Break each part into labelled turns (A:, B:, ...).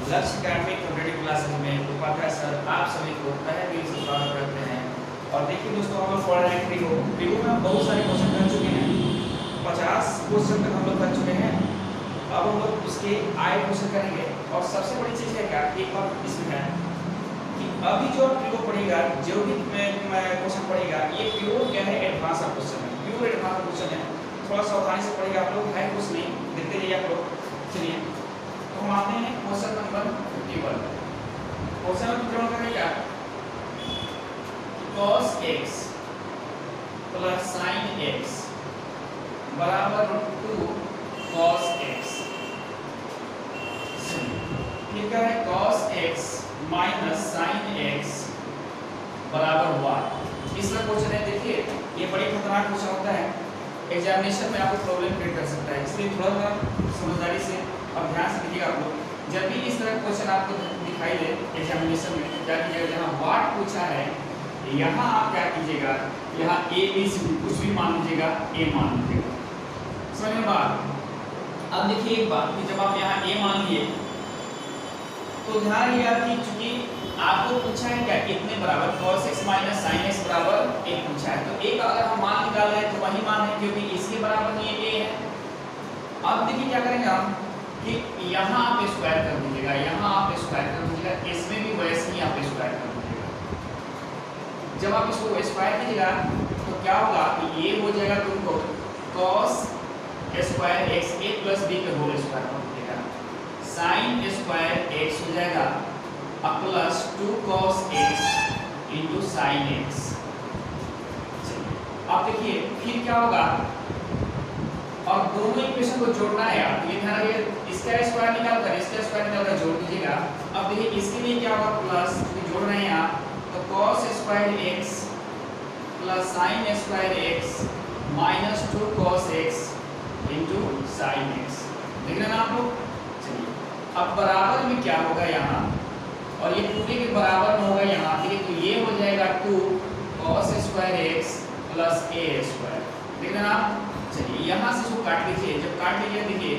A: लक्ष्य academic competitive classes में Upadhyay sir आप सभी को तहे दिल से स्वागत करते हैं। और देखिए दोस्तों, हम लोग पढ़ रहे हैं ट्रिगो में हम बहुत सारे क्वेश्चन कर चुके हैं, 50 क्वेश्चन तक हम लोग कर चुके हैं। अब हम लोग उसके आए क्वेश्चन करेंगे। और सबसे बड़ी चीज़ है क्या, एक बात इसमें है कि अभी जो आप ट्रिगो पढ़ेगा, जो भी क्वेश्चन पढ़ेगा, ये प्योर क्या है, एडवांस क्वेश्चन है, प्योर एडवांस क्वेश्चन है। थोड़ा सावधानी से पढ़ेगा आप लोग, है कुछ नहीं, देखते रहिए आप लोग। चलिए तो हम आते हैं क्वेश्चन नंबर 51। क्वेश्चन नंबर 51 का क्या, cos x plus sin x बराबर √2 cos x। फिर क्या है, cos x minus sin x बराबर 1। इसका क्वेश्चन है, देखिए ये बड़ी खतरनाक क्वेश्चन होता है, एग्जामिनेशन में आपको प्रॉब्लम क्रिएट कर सकता है, इसलिए थोड़ा सा समझदारी से और ध्यान से देखिएगा आप लोग। जब भी इस तरह क्वेश्चन आपको दिखाई दे एग्जामिनेशन में, क्या कीजिएगा, जहाँ वाट पूछा है यहाँ आप क्या कीजिएगा, यहाँ ए बी सी कुछ भी मान लीजिएगा, ए मान लीजिएगा। समझ में बात। अब देखिए एक बात कि जब आप यहाँ ए मान लिए तो ध्यान रखिएगा कि चूंकि आपको पूछा है क्या, कितने बराबर, cos x minus sin x बराबर 1 पूछा है, तो एक अगर हम मान निकाल रहे हैं तो वही मान है, क्योंकि इसके बराबर नहीं है, a है। अब देखिए क्या करेंगे हम कि यहाँ आप स्क्वायर कर दीजिएगा, यहाँ आप स्क्वायर कर दीजिएगा, इसमें भी वैसे ही आप स्क्वायर कर दीजिएगा। जब आप इसको स्क्वायर कीजिएगा तो क्या होगा कि ये हो जाएगा तुमको cos square x a plus b के होल स्क्वायर हो जाएगा, sin स्क्वायर x हो जाएगा plus 2 cos x into sin x। अब देखिए फिर क्या होगा, और दोनों इक्वेशन को जोड़ना है आप, ये ध्यान रखिए, इसका स्क्वायर निकालकर इसका स्क्वायर निकालकर जोड़ दीजिएगा। अब देखिए इसके लिए क्या होगा, प्लस जोड़ रहे हैं आप, तो cos square x plus sin square x minus 2 cos x into sin x। देख रहे हैं ना आप लोग। चलिए अब बराबर में क्या होगा यहाँ, और ये पूरे के बराबर में होगा यहाँ, देखिए तो ये हो जाएगा 2 cos square x plus a square. देख रहे हैं आप। चलिए यहाँ से इसको काट लीजिए, जब काट लीजिए देखिए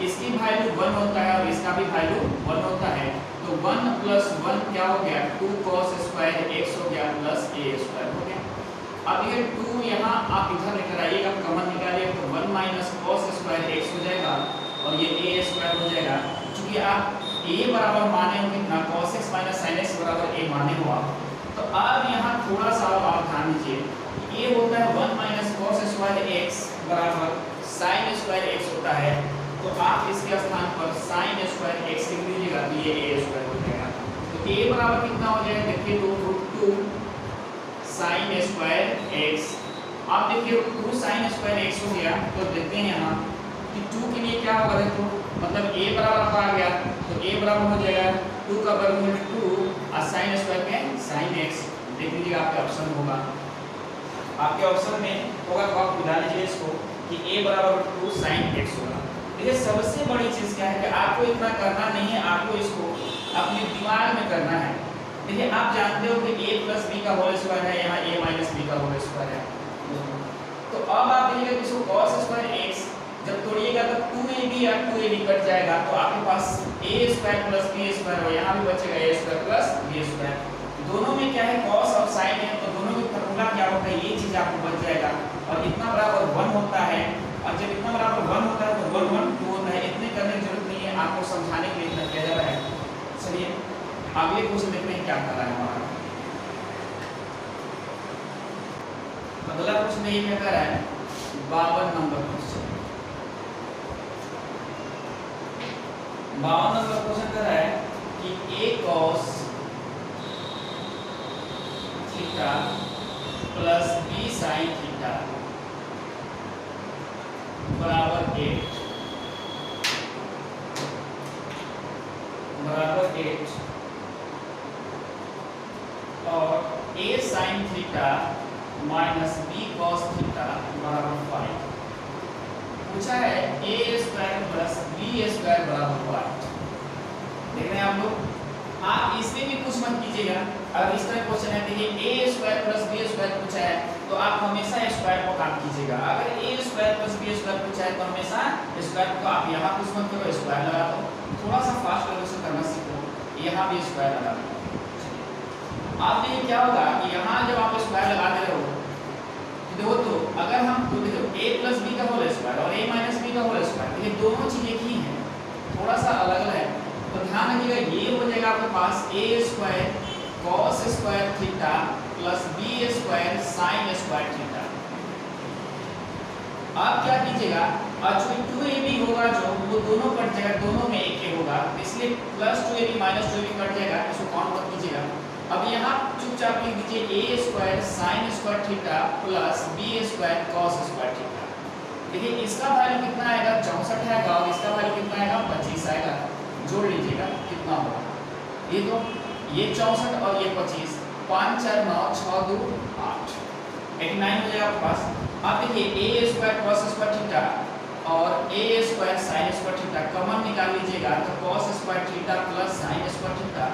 A: इसकी वैल्यू 1 होता है और इसका भी वैल्यू 1 होता है, तो 1 प्लस 1 क्या हो गया, 2 cos स्क्वायर x हो गया प्लस a स्क्वायर हो गया। अब ये 2 यहाँ आप इधर लेकर आइएगा, कॉमन निकालिए तो 1 माइनस cos स्क्वायर x हो जाएगा और ये a स्क्वायर हो जाएगा। क्योंकि आप a बराबर माने हो कितना, cos x minus sin x बराबर a माने हो आप, तो अब यहाँ थोड़ा सा आप ध्यान दीजिए, ये होता है 1 माइनस cos स्क्वायर x बराबर sin स्क्वायर x होता है, तो आप इसके स्थान पर sin स्क्वायर x लिख दीजिएगा, तो ये a स्क्वायर हो जाएगा। तो a बराबर कितना हो जाएगा, देखिए √2 sin स्क्वायर x। आप देखिए 2 sin स्क्वायर x हो गया, तो देखते हैं यहाँ कि 2 के लिए क्या होगा, देखो मतलब a बराबर आ गया, तो a बराबर हो जाएगा 2 का वर्गमूल 2 और sin स्क्वायर के sin x। देख लीजिएगा आपके ऑप्शन होगा, आपके ऑप्शन में होगा, तो आप मिला लीजिए इसको कि a बराबर 2 sin x होगा। देखिए सबसे बड़ी चीज क्या है कि आपको इतना करना नहीं है, आपको इसको अपने दिमाग में करना है। देखिए आप जानते हो कि a प्लस b का होल स्क्वायर है, यहाँ a माइनस b का होल स्क्वायर है। तो अब आप देखिएगा कि इसको cos स्क्वायर x जब तोड़िएगा तो 2ab या 2ab कट जाएगा, तो आपके पास a square plus b square हो, यहाँ भी बचेगा a square plus b square. दोनों में क्या है, cos और sin है, तो दोनों में फॉर्मूला क्या होता है, ये चीज आपको बच जाएगा। और इतना बराबर 1 होता है, और जब इतना बराबर 1 होता है तो 1 1 2 होता है। इतने करने की जरूरत नहीं है, आपको समझाने के लिए इतना किया जा रहा है। चलिए अगले क्वेश्चन देखते हैं क्या कर रहा है हमारा। अगला क्वेश्चन ये क्या कर रहा है, 52 नंबर क्वेश्चन। 52 नंबर क्वेश्चन कर रहा है कि a cos theta plus b sin theta बराबर 8 और a sin theta minus b cos theta बराबर 5। पूछा है a square plus b square बराबर 5। देख रहे हैं आप लोग। आप इसमें भी कुछ मत कीजिएगा, अगर इस तरह क्वेश्चन है, देखिए a square plus b square पूछा है तो आप हमेशा स्क्वायर को काट कीजिएगा। अगर a square plus b square पूछा है तो हमेशा स्क्वायर को आप यहाँ कुछ मत करो, स्क्वायर लगा दो। थोड़ा सा फास्ट कैलकुलेशन करना सीखो। यहाँ भी स्क्वायर लगा दो। आप देखिए क्या होगा कि यहाँ जब आप स्क्वायर लगा दे रहे हो तो देखो, तो अगर हम देखो a प्लस बी का होल स्क्वायर और a माइनस बी का होल स्क्वायर, ये दोनों चीज एक ही है, थोड़ा सा अलग अलग है। तो ध्यान रखिएगा ये हो जाएगा आपके पास a square cos square theta plus b square sin square theta. आप क्या कीजिएगा, और जो 2ab होगा जो वो दोनों कट जाएगा, दोनों में एक ही होगा, इसलिए plus 2ab minus 2ab cut जाएगा, इसको काउंट मत कीजिएगा। अब यहाँ चुपचाप लिख दीजिए a square sin square theta plus b square cos square theta. देखिए इसका वैल्यू कितना आएगा, 64 आएगा, और इसका वैल्यू कितना आएगा, 25 आएगा। जोड़ लीजिएगा कितना होगा, ये तो ये 64 और ये 25, 5 4 9 6 2 8, 89 हो जाएगा आपके पास। अब देखिए a square cos square theta और a square sin square theta common निकाल लीजिएगा, तो cos square theta plus sin square theta,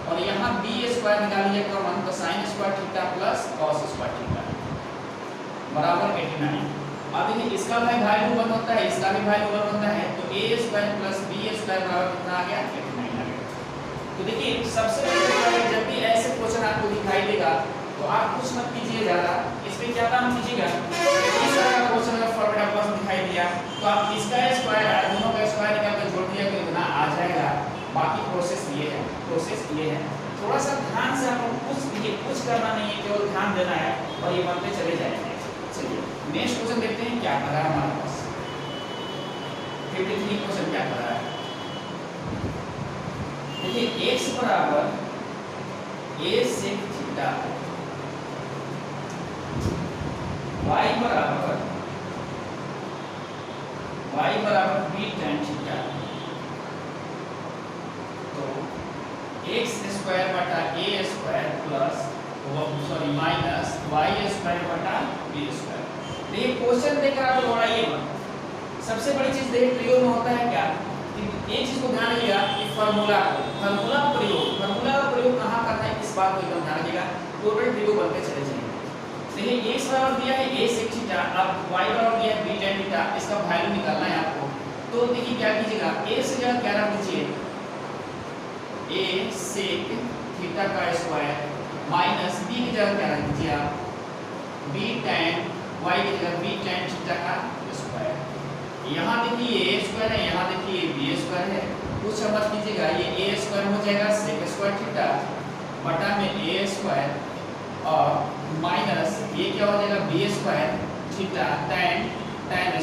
A: और यहाँ b स्क्वायर निकाल लीजिए कॉमन, तो sin square theta plus cos square theta बराबर 89। अब देखिए इसका भी वैल्यू 1 होता है, इसका भी वैल्यू 1 होता है, तो a square plus b square बराबर कितना आ गया, 89 आ गया। तो देखिए सबसे पहले जब भी ऐसे क्वेश्चन आपको दिखाई देगा तो आप कुछ मत कीजिए ज़्यादा, इस पे क्या काम कीजिएगा, इस तरह का क्वेश्चन अगर फॉर्मूला आपको दिखाई दिया तो आप इसका स्क्वायर दोनों का स्क्वायर निकाल कर जोड़ दिया तो इतना आ जाएगा। बाकी प्रोसेस ये है, थोड़ा सा ध्यान से आपको कुछ करना नहीं है, केवल ध्यान देना है और ये बनते चले जाएंगे। चलिए नेक्स्ट क्वेश्चन देखते हैं क्या कर रहा है हमारे पास। 53 क्वेश्चन क्या कर रहा है, देखिए x बराबर a sec थीटा, y बराबर b tan थीटा, तो x स्क्वायर बटा a square plus minus y square बटा b स्क्वायर। देखिए क्वेश्चन देखकर आप दौड़ाइए मत। सबसे बड़ी चीज देखिए प्रयोग में होता है क्या, एक चीज को ध्यान रखिएगा कि फार्मूला का प्रयोग कहाँ करना है, इस बात को एकदम ध्यान रखिएगा। टोटल प्रयोग बनते चले जाएंगे। देखिए x बराबर दिया है a sec थीटा, अब y बराबर दिया है b tan थीटा, इसका वैल्यू निकालना है आपको। तो देखिए क्या कीजिएगा, a से जगह क्या रख दीजिए, a sec थीटा का स्क्वायर माइनस b की जगह क्या रख दीजिए आप, b tan, y की जगह b tan थीटा का स्क्वायर। यहाँ देखिए a स्क्वायर है, यहाँ देखिए b स्क्वायर है, कुछ मत कीजिएगा, ये a स्क्वायर हो जाएगा sec स्क्वायर थीटा बटा में a स्क्वायर और माइनस ये क्या हो जाएगा b square theta tan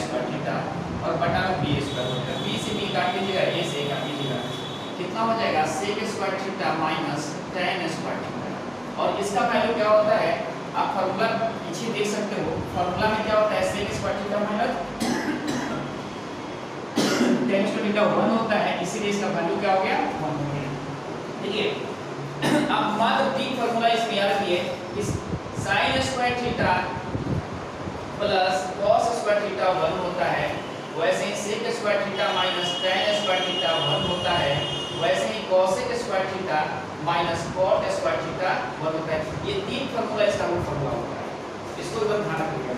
A: square theta और बटा में b स्क्वायर हो जाएगा। b से b काट लीजिएगा, a से a काट लीजिएगा, कितना हो जाएगा sec square theta minus tan square theta. और इसका वैल्यू क्या होता है, आप फार्मूला पीछे देख सकते हो, फार्मूला में क्या होता है, sec square theta minus tan square theta 1 होता है, इसीलिए इसका वैल्यू क्या हो गया, 1 हो गया। देखिए अब मात्र तीन फार्मूला इसमें याद रखिए, इस sin square theta plus cos square theta 1 होता है, वैसे ही sec square theta minus tan square theta 1 होता है, वैसे ही cosec square theta minus cot square theta 1 होता है। ये तीन फार्मूला इसका रूट फार्मूला होता है, इसको एकदम ध्यान रखिएगा।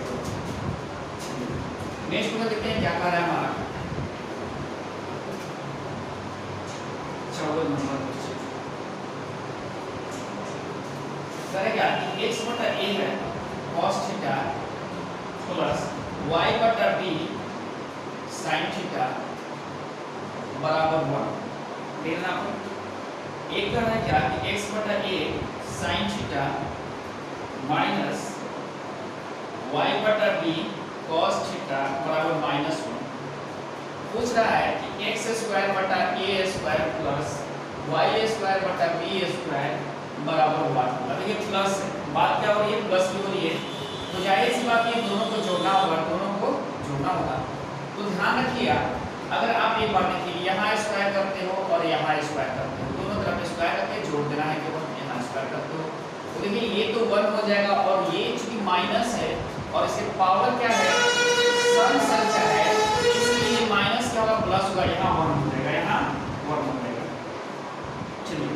A: नेक्स्ट में देखते हैं क्या कर रहा है हमारा 54 नंबर करेगा कि x बटा a है cos थीटा प्लस y बटा b sin थीटा बराबर 1। देखना आपको एक करना है क्या कि x बटा a sin theta minus y बटा b cos थीटा बराबर -1। पूछ रहा है कि x स्क्वायर बटा a square plus y square बटा b स्क्वायर बराबर 1। देखिए प्लस बात क्या हो रही है, प्लस की हो रही है, तो जाहिर सी बात ये दोनों को जोड़ना होगा। तो ध्यान रखिएगा, अगर आप एक बात देखिए, यहाँ स्क्वायर करते हो और यहाँ स्क्वायर करते हो, दोनों तरफ स्क्वायर करके जोड़ देना है, केवल यहाँ स्क्वायर करते हो। तो देखिए ये तो 1 हो जाएगा, और ये चूंकि माइनस है और इसके पावर क्या है, सम संख्या है, इसलिए माइनस क्या होगा, प्लस होगा, यहाँ 1 हो जाएगा, यहाँ 1 हो जाएगा। चलिए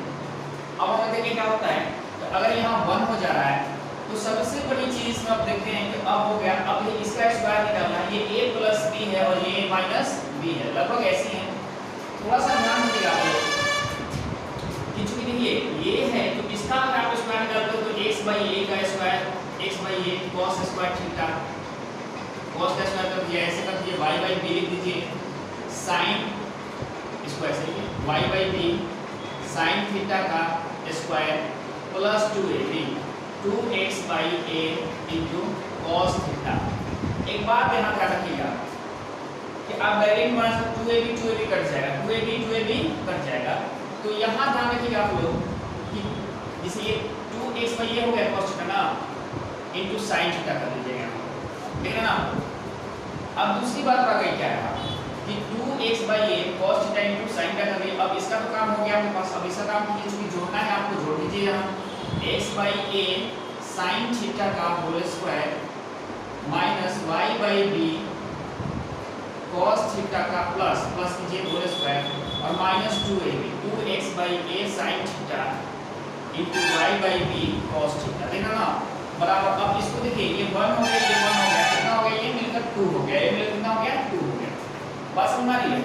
A: अब हमें देखिए क्या होता है, तो अगर यहाँ 1 हो जा रहा है तो सबसे बड़ी चीज में अब देखते हैं कि अब हो गया, अब इसका स्क्वायर निकालना है, ये a प्लस b है और ये माइनस b है, लगभग ऐसी है। थोड़ा सा ध्यान दीजिएगा कि a cos square theta, cos का स्क्वायर कर दिया, ऐसे कर दिया, y बाई बी लिख दीजिए sin इसको ऐसे लिखिए y by b sin theta का square plus 2ab 2x by a into cos theta. एक बात यहाँ ध्यान रखिएगा कि आप डायरेक्ट बना सकते 2ab कट जाएगा, 2ab कट जाएगा, तो यहाँ ध्यान रखिएगा आप लोग कि जैसे ये 2x बाई a हो गया cos थीटा ना इंटू sin थीटा कर लीजिएगा, ठीक है ना। अब दूसरी बात आ गई क्या है कि 2x by a cos theta into sin theta कर लिया। अब इसका तो काम हो गया आपके पास, अब इसका काम चूंकि जोड़ना है आपको जोड़ दीजिए यहाँ x by a sin theta का whole square minus y by b cos theta का प्लस कीजिए होल स्क्वायर और minus 2x by a sin theta into y by b cos theta, देखा ना बराबर। अब इसको देखिए ये 1 हो गया, ये 1 हो गया, कितना हो गया, ये मिलकर 2 हो गया, ये मिलकर कितना हो गया 2 हो गया। बात समझ आ रही है।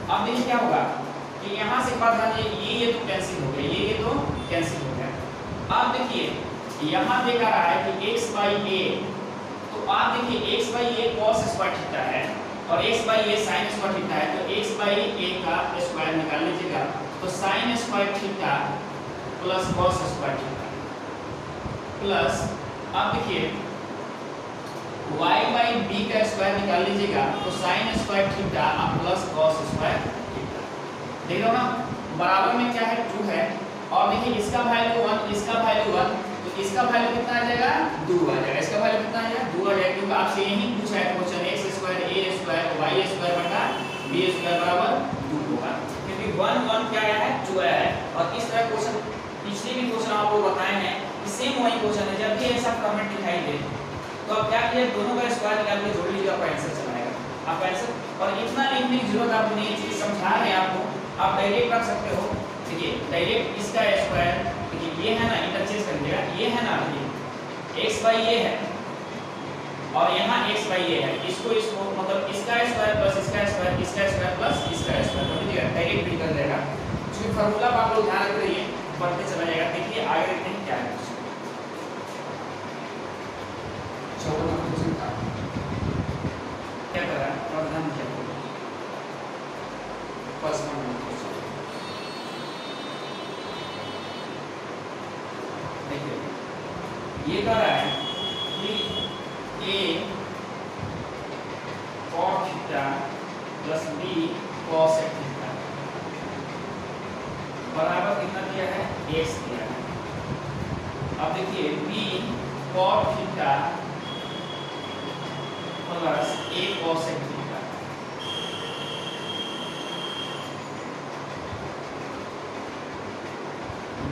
A: अब देखिए क्या होगा कि यहाँ से बात आ रही है ये तो कैंसिल हो गया, ये तो कैंसिल हो गया। अब देखिए यहाँ देखा रहा है कि x बाई a, तो आप देखिए x by a cos square theta है और x by a sin square theta है, तो x बाई a का स्क्वायर निकाल लीजिएगा, तो sin square theta plus cos square theta plus अब देखिए y बाई b का स्क्वायर निकाल लीजिएगा, तो sin square theta plus cos square theta, देख लो ना बराबर में क्या है 2 है। और देखिए इसका वैल्यू 1, इसका वैल्यू 1, तो इसका वैल्यू कितना आ जाएगा 2 आ जाएगा, इसका वैल्यू कितना आ जाएगा 2 आ जाएगा, क्योंकि आपसे यही पूछा है question x square a square y square बटा b स्क्वायर बराबर 2 होगा, क्योंकि 1 1 क्या आया है 2 आया है। और इस तरह क्वेश्चन पिछले भी क्वेश्चन आपको बताए हैं कि सेम वही क्वेश्चन है, जब भी ऐसा फॉर्मेट दिखाई दे तो आप क्या किए दोनों का स्क्वायर निकाल के जोड़ लीजिए, आपका आंसर चला आएगा, आपका आंसर। और इतना लिखने की जरूरत आपको नहीं है, चीज समझा रहे हैं आपको, आप डायरेक्ट कर सकते हो। देखिए डायरेक्ट इसका स्क्वायर, देखिए ये है ना इंटरचेंज कर लीजिएगा, ये है ना देखिए x बाई a है और यहाँ x बाई a है, इसको मतलब इसका स्क्वायर प्लस इसका स्क्वायर, इसका स्क्वायर प्लस इसका स्क्वायर कर लीजिएगा, डायरेक्ट भी कर देगा। इसमें फार्मूला आप लोग ध्यान रख रहिए, पढ़ते चला जाएगा। देखिए आगे देखते हैं क्या है। क्या कर रहा है और ध्यान दीजिए फर्स्ट नंबर देखिए ये कह रहा है कि a cos theta plus b cos theta बराबर कितना दिया है x दिया है। अब देखिए b cos theta plus a cos theta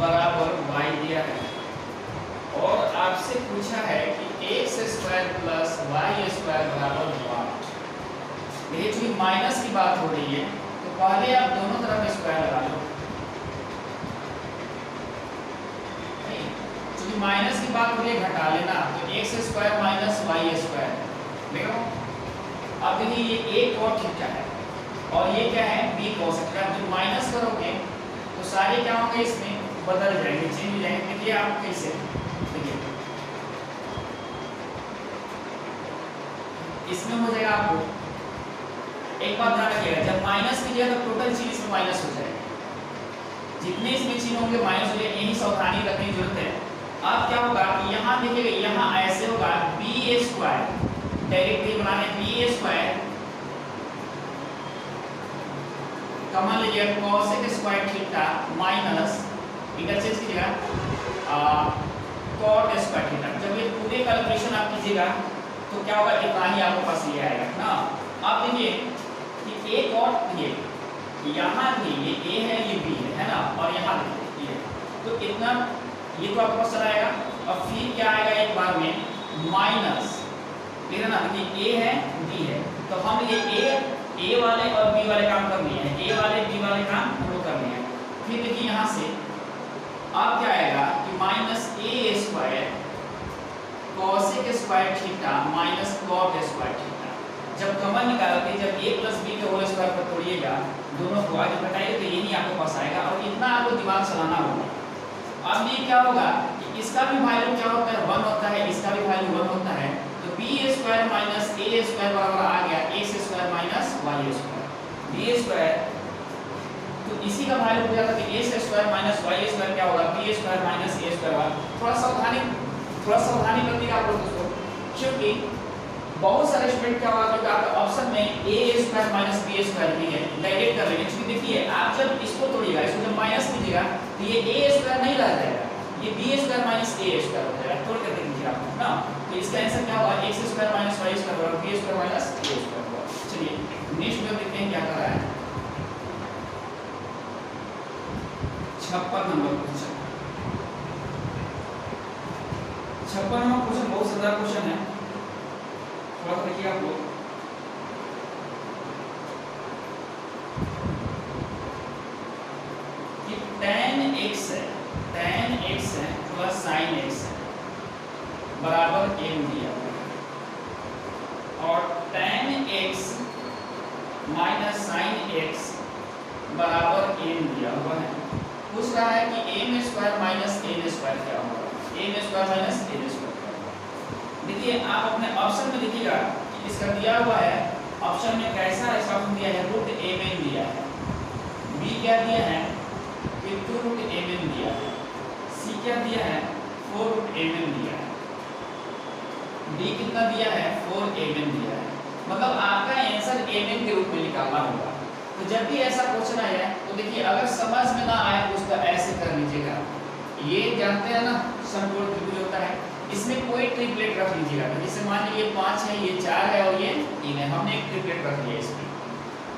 A: बराबर y दिया है और आपसे पूछा है कि x square plus y square बराबर 1। ये जो माइनस की बात हो रही है तो पहले आप दोनों तरफ स्क्वायर लगा लो, क्योंकि माइनस की बात हो रही है घटा लेना, तो x square minus y square देखो। अब देखिए ये a cos थीटा है और ये क्या है b cos थीटा, जब माइनस करोगे तो सारे क्या होंगे इसमें बदल जाएंगे, चेंज हो जाएंगे। देखिए आप कैसे, देखिए इसमें हो जाएगा आपको एक बात ध्यान रखिएगा, जब माइनस कीजिएगा तो टोटल चीज इसमें माइनस हो जाएगा, जितने इसमें चिन्ह होंगे माइनस हो जाएगा, यही सावधानी रखने की जरूरत है। अब क्या होगा कि यहाँ देखिएगा यहाँ ऐसे होगा b स्क्वायर, डायरेक्टली बनाने b स्क्वायर कॉमन लीजिए cosec square theta minus interchange कीजिएगा cot स्क्वायर थीटा। जब ये पूरे कैलकुलेशन आप कीजिएगा तो क्या होगा इतना ही आपके पास ये आएगा ना। अब देखिए कि a cot ये यहाँ भी ये a है ये b है ना, और यहाँ देखिए ये तो कितना ये तो आपके पास चला आएगा। और फिर क्या आएगा एक बार में माइनस, ठीक है ना, देखिए a है b है, तो हम ये a वाले और b वाले काम कर लिए हैं, a वाले b वाले काम हम लोग कर लिए हैं। फिर देखिए यहाँ से अब क्या आएगा कि minus a square cosec square theta minus cot square theta. जब कॉमन निकालोगे, जब a प्लस b के होल स्क्वायर पर तोड़िएगा दोनों को आज बताइए तो यही आपके पास आएगा और इतना आपको दिमाग चलाना होगा। अब ये क्या होगा कि इसका भी वैल्यू क्या होता है 1 होता है, इसका भी वैल्यू 1 होता है, तो b square minus a square बराबर आ गया x square minus y square. b square तो इसी का वैल्यू हो जाता है कि a square minus y square क्या होगा b square minus a square होगा। थोड़ा सावधानी बरतिएगा आप लोग दोस्तों, क्योंकि बहुत सारे स्टूडेंट क्या होगा कि आपका ऑप्शन में a square minus b square भी है, डायरेक्ट कर लेंगे। क्योंकि देखिए आप जब इसको तोड़िएगा, इसको जब माइनस कीजिएगा तो ये a स्क्वायर नहीं रह जाएगा, ये b square minus a square हो जाएगा। तोड़ कर देखिए आप ना, तो इसका आंसर क्या होगा x square minus y square और b square minus a square होगा। चलिए नेक्स्ट में देखते हैं क्या कर रहा है। 56 नंबर क्वेश्चन, 56 नंबर क्वेश्चन बहुत सारा क्वेश्चन है, थोड़ा सा देखिए आप लोग। कि tan x है प्लस sin x है बराबर m दिया हुआ है, और tan x minus sin x बराबर m दिया हुआ है। पूछ रहा है कि m square minus n square क्या होगा, m square minus n square क्या होगा। देखिए आप अपने ऑप्शन में देखिएगा, इसका दिया हुआ है ऑप्शन में कैसा इसका ऑप्शन दिया है, रूट mn दिया है, b क्या दिया है कि 2 रूट mn दिया है, c क्या दिया है 4 रूट mn दिया है, d कितना दिया है 4 mn दिया है। मतलब आपका आंसर mn के रूप में निकालना होगा। तो जब भी ऐसा क्वेश्चन आए तो देखिए अगर समझ में ना आए तो उसका ऐसे कर लीजिएगा, ये जानते हैं ना समकोण त्रिभुज होता है, इसमें कोई ट्रिपलेट रख लीजिएगा। जैसे मान लीजिए 5 है, ये 4 है और ये 3 है, हमने एक ट्रिपलेट रख लिया इसमें।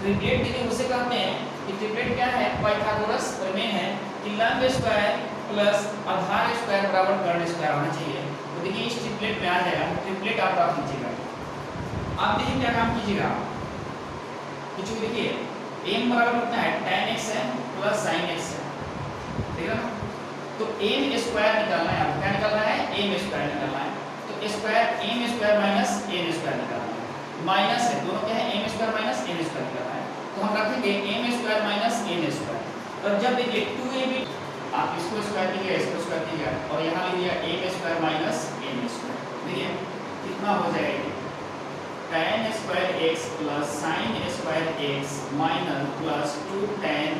A: ट्रिपलेट देखिए उसे कहते हैं कि ट्रिपलेट क्या है, पाइथागोरस प्रमेय है कि लंब स्क्वायर प्लस आधार स्क्वायर बराबर कर्ण स्क्वायर होना चाहिए। तो देखिए इस ट्रिपलेट में आ जाएगा, ट्रिपलेट आप रख लीजिएगा। आप देखिए क्या काम कीजिएगा, कुछ देखिए m बराबर कितना है tan x है प्लस sin x है, ठीक है ना। तो m स्क्वायर निकालना है, आपको क्या निकालना है m स्क्वायर निकालना है। तो square m square minus n square निकालना है, माइनस है दोनों क्या है m square minus n square निकालना है। तो हम रखेंगे m square minus n square. और जब देखिए 2ab आप इसको स्क्वायर कीजिएगा, इसको स्क्वायर कीजिएगा और यहाँ लिखिएगा m square minus n square. देखिए कितना हो जाएगा, tan square x plus sin square x minus plus 2 tan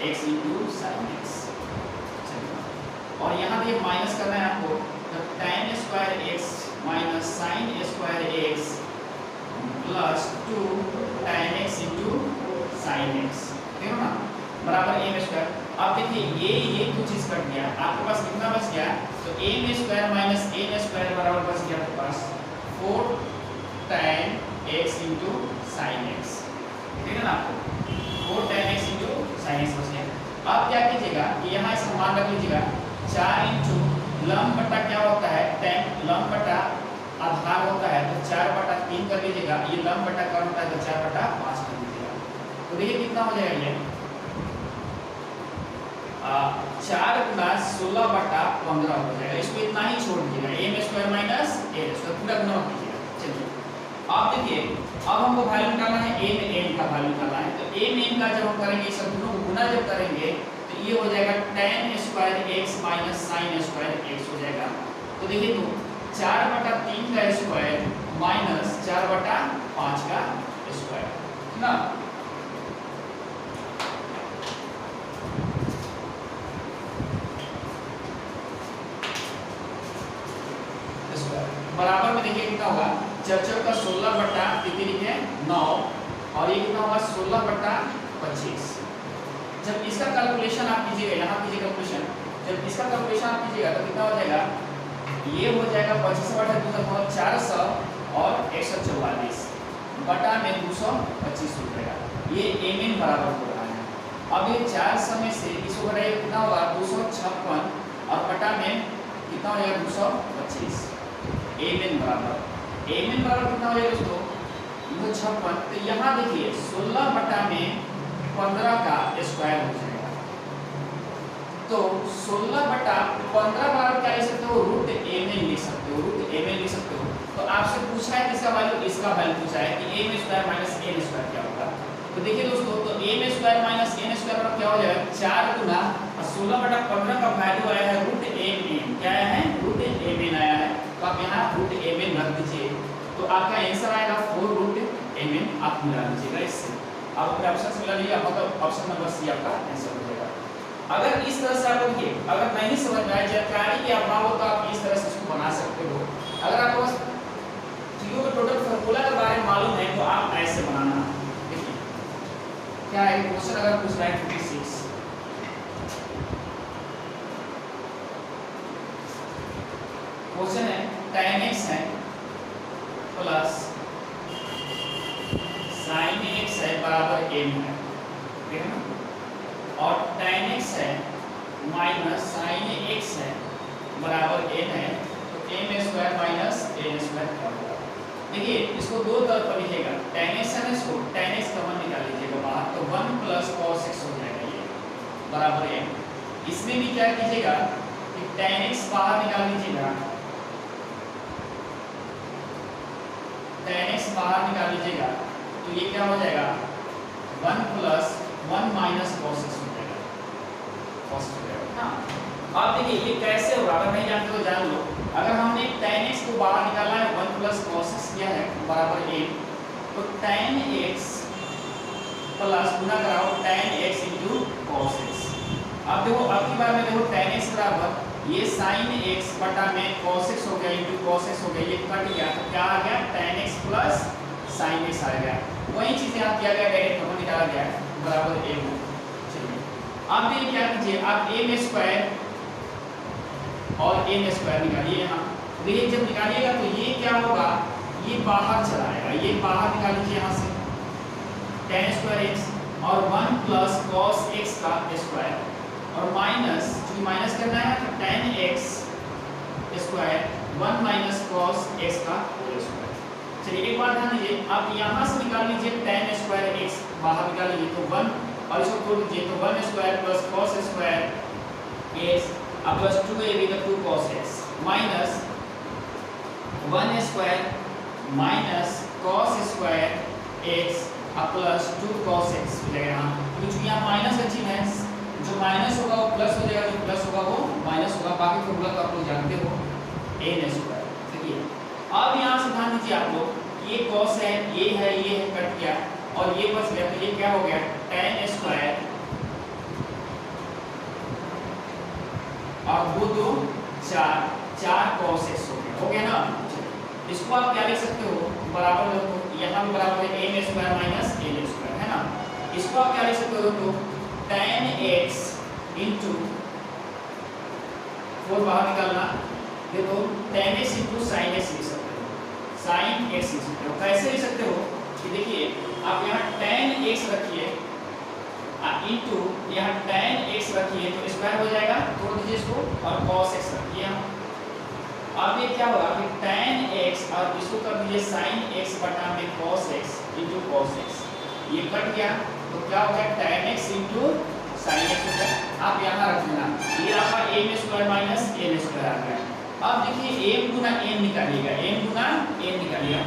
A: x into sin x। और यहाँ देखिए माइनस करना है आपको, तो tan square x minus sin square x plus 2 tan x into sin x, ठीक है ना, बराबर m स्क्वायर। अब देखिए ये कुछ चीज कट गया, आपके पास कितना बच गया, तो m square minus n square बराबर बच गया आपके पास 4 tan x into sin x, ठीक है ना, आपको 4 tan x into sin x बच गया। अब क्या कीजिएगा कि यहाँ इसे मान रख लीजिएगा 4 इंटू लंब बटा क्या होता है tan, लंब बटा आधार होता है, तो 4 बटा 3 कर लीजिएगा, ये लंब बटा कर्ण होता है तो 4 बटा 5 कर लीजिएगा। तो देखिए कितना हो जाएगा ये 4 प्लस 16 बटा 15 हो जाएगा। इसको इतना ही छोड़ दीजिएगा, m square minus n square पूरा गुना कीजिएगा। चलिए अब देखिए, अब हमको वैल्यू निकालना है m n का वैल्यू निकालना है। तो m n का जब हम करेंगे, सब दोनों को गुना जब करेंगे तो ये हो जाएगा tan square x minus sin square x हो जाएगा। तो देखिए तो 4 बटा 3 का स्क्वायर माइनस 4 बटा 5 का स्क्वायर ना, बराबर में देखिए कितना होगा, 4 का 16 बटा कितनी लिखे 9 और ये कितना होगा 16 बटा 25। जब इसका कैलकुलेशन आप कीजिएगा, यहाँ कीजिए कैलकुलेशन, जब इसका कैलकुलेशन आप कीजिएगा तो कितना हो जाएगा, ये हो जाएगा 25 बटा 2 का 400 और 144 बटा में 225 हो जाएगा। ये mn बराबर हो रहा है। अब ये 400 में से इसको घटाइए कितना होगा 256 और बटा में कितना हो जाएगा 225। mn बराबर कितना हो जाएगा दोस्तों 256। तो यहाँ देखिए 16 बटा में 15 का स्क्वायर हो जाएगा, तो 16 बटा 15 बराबर क्या लिख सकते हो, रूट mn लिख सकते हो, रूट mn लिख सकते हो। तो आपसे पूछा है किसका वैल्यू, इसका वैल्यू पूछा है कि m square minus n square क्या होगा। तो देखिए दोस्तों, तो m square minus n square क्या हो जाएगा 4 गुना 16 बटा 15 का वैल्यू आया है रूट mn, क्या क्या आया है, रूट ए मेन आया है। तो आप यहाँ रूट ए मेन रख दीजिए, तो आपका आंसर आएगा 4 रूट ए मेन। आप मिला लीजिएगा इससे, आप अपने ऑप्शन से मिला लीजिए, मतलब ऑप्शन नंबर सी आपका आंसर हो जाएगा। अगर इस तरह से आप देखिए, अगर नहीं समझ में आए, जानकारी की आप ना हो, तो आप इस तरह से इसको बना सकते हो। अगर आपको बस चीजों के टोटल फार्मूला के बारे में मालूम है तो आप ऐसे बनाना। देखिए क्या है क्वेश्चन, अगर पूछ रहा है 56, क्वेश्चन है tan x है प्लस sin x है बराबर m है, ठीक है ना, और tan x है माइनस sin x है बराबर n है, तो m square minus n square क्या होगा। देखिए इसको दो तरफ पर लिखिएगा, tan x है ना, इसको tan x कॉमन निकाल लीजिएगा बाहर, तो 1 प्लस cos x हो जाएगा ये बराबर m। इसमें भी क्या कीजिएगा कि tan x बाहर निकाल लीजिएगा, tan x बाहर निकाल लीजिएगा, तो ये क्या हो जाएगा 1 प्लस 1 माइनस cos x हो जाएगा, cos हो जाएगा। हाँ अब देखिए ये कैसे होगा, अगर नहीं जानते तो जान लो। अगर हमने tan x को बाहर निकालना है, 1 प्लस cos x किया है बराबर m, तो tan x प्लस गुना कराओ tan x into cos x। अब देखो अब की बार में देखो tan x बराबर ये sin x बटा में cos x हो गया इंटू cos x हो गया, ये कट गया, तो क्या आ गया tan x plus sin x आ गया। वही चीज यहाँ किया गया, डायरेक्ट कॉमन निकाला गया बराबर m। चलिए अब ये क्या कीजिए, आप m स्क्वायर और n स्क्वायर निकालिए यहाँ। देखिए जब निकालिएगा तो ये क्या होगा, ये बाहर चला आएगा, ये बाहर निकाल लीजिए यहाँ से tan स्क्वायर x और 1 प्लस cos x का स्क्वायर और माइनस, क्योंकि माइनस करना है तो tan x square 1 minus cos x का होल स्क्वायर। चलिए एक बात ध्यान दीजिए, आप यहाँ से निकाल लीजिए tan स्क्वायर x बाहर निकाल लीजिए तो 1 और इसको तोड़ दीजिए तो 1 square plus cos square x अब प्लस 2ab का 2 cos x minus 1 square minus cos square x अब प्लस 2 cos x हो जाएगा यहाँ, क्योंकि यहाँ माइनस का चिन्ह है, जो माइनस होगा वो प्लस हो जाएगा, जो प्लस होगा वो माइनस होगा। बाकी फॉर्मूला तो आप लोग जानते हो n स्क्वायर। देखिए अब यहाँ से ध्यान दीजिए आप लोग, ये cos है, ये है, ये है, कट गया और ये बच गया, तो ये क्या हो गया tan स्क्वायर और 2 2 4 cos x हो गया ना। इसको आप क्या लिख सकते हो, बराबर देखो यहाँ भी बराबर है m square minus n square है ना। इसको आप क्या लिख सकते हो, तो tan x इंटू 4 बाहर निकालना, देखो tan x into sin x लिख सकते हो, sin x लिख सकते हो। कैसे लिख सकते हो कि देखिए आप यहाँ tan x रखिए इंटू यहाँ tan x रखिए तो स्क्वायर हो जाएगा, तोड़ दीजिए इसको, और cos x रखिए यहाँ। अब ये क्या होगा कि tan x और इसको कर दीजिए sin x बटा में cos x into cos x, ये कट गया तो क्या हो गया tan x into sin x हो गया। आप यहाँ रख लेना, ये आपका m square minus n square आ गया। अब देखिए m गुना n निकालिएगा, m गुना n निकालिएगा,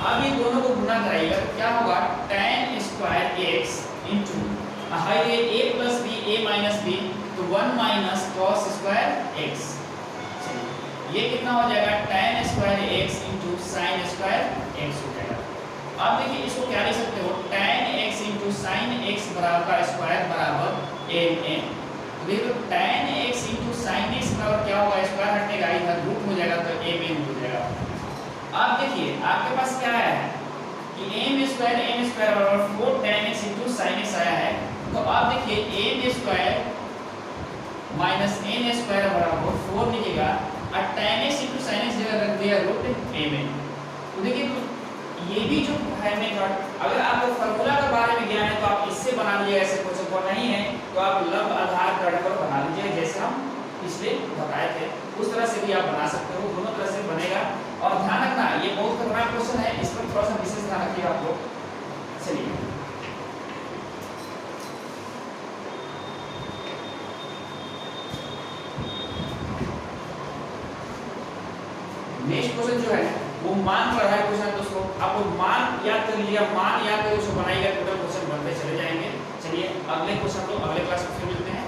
A: अब ये दोनों को गुना कराइएगा तो क्या होगा tan स्क्वायर x इंटू ये a plus b a minus b तो 1 माइनस cos स्क्वायर x। ये कितना हो जाएगा tan square x into sine square x हो जाएगा। अब देखिए इसको क्या लिख सकते हो, tan x into sine x बराबर का स्क्वायर बराबर mn। तो देखो tan x into sine x बराबर क्या होगा, स्क्वायर हटेगा इधर रूट हो जाएगा तो mn हो जाएगा। अब देखिए आपके पास क्या आया है कि m स्क्वायर n स्क्वायर बराबर 4 tan x into sine x आया है, तो अब देखिए m square minus n square बराबर 4 लिखेगा और tan x into sine x जगह रख दिया रूट mn। तो देखिए तो ये भी जो है मेथड, अगर आपको फार्मूला के बारे में ज्ञान है तो आप इससे बना लीजिए, ऐसे क्वेश्चन को नहीं है तो आप लंब आधार कार्ड पर बना लीजिए, जैसे हम पिछले बताए थे उस तरह से भी आप बना सकते हो, दोनों तरह से बनेगा। और ध्यान रखना ये बहुत खतरनाक क्वेश्चन है, इस पर थोड़ा सा विशेष ध्यान रखिएगा आप लोग। चलिए नेक्स्ट क्वेश्चन जो है वो मान पर है क्वेश्चन दोस्तों, आप लोग मान याद कर लीजिए, मान याद करके उसको बनाइएगा, टोटल क्वेश्चन बनते चले जाएंगे। चलिए अगले क्वेश्चन तो अगले क्लास में फिर मिलते हैं।